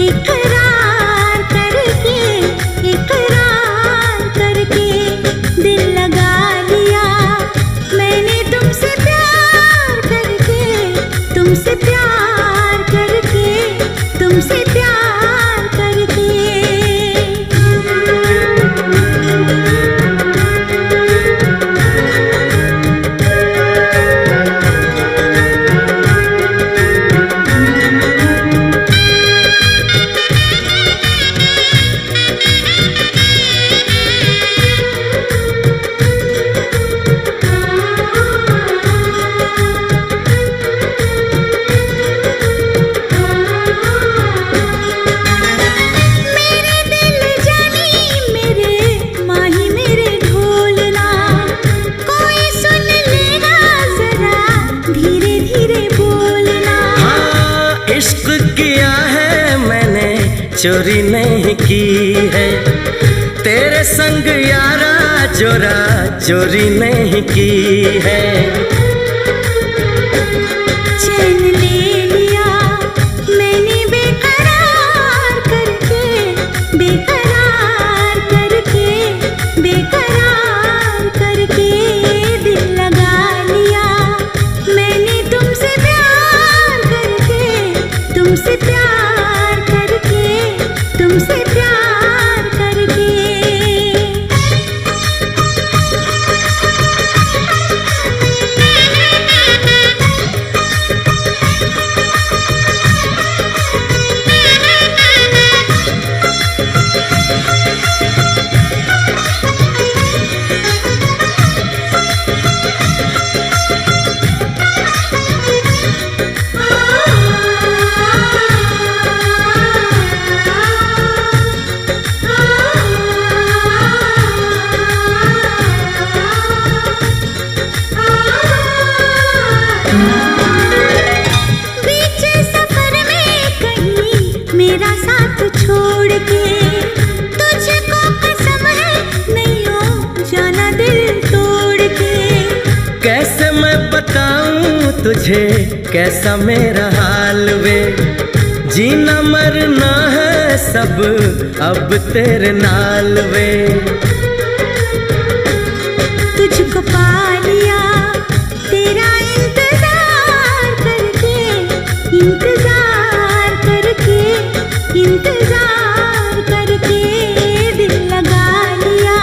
इकरार करके, इकरार करके दिल लगा लिया मैंने तुमसे प्यार करके, तुमसे प्यार करके, तुमसे प्यार करके। इश्क किया है मैंने, चोरी नहीं की है, तेरे संग यारा जोरा चोरी नहीं की है। चैन ले लिया मैंने बेकरार करके, बेकरार करके, बेकरार करके दिल लगा लिया मैंने तुमसे प्यार करके, तुमसे प्यार करके, तुमसे प्यार करके। मेरा साथ छोड़ के तुझको कसम है नहीं हो जाना दिल तोड़ के। कैसे मैं बताऊं तुझे कैसा मेरा हाल वे, जीना मरना है सब अब तेरे नाल वे। तुझको पा लिया तेरा इंतजार करके, इंतजार करके, इंतजार करके दिल लगा लिया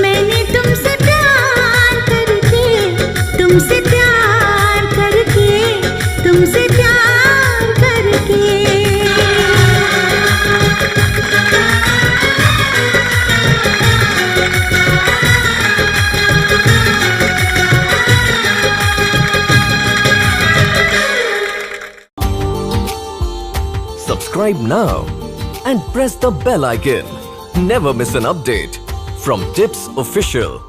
मैंने तुमसे प्यार करके, तुमसे प्यार करके, तुमसे प्यार करके। Subscribe now and press the bell icon. Never miss an update from Tips Official.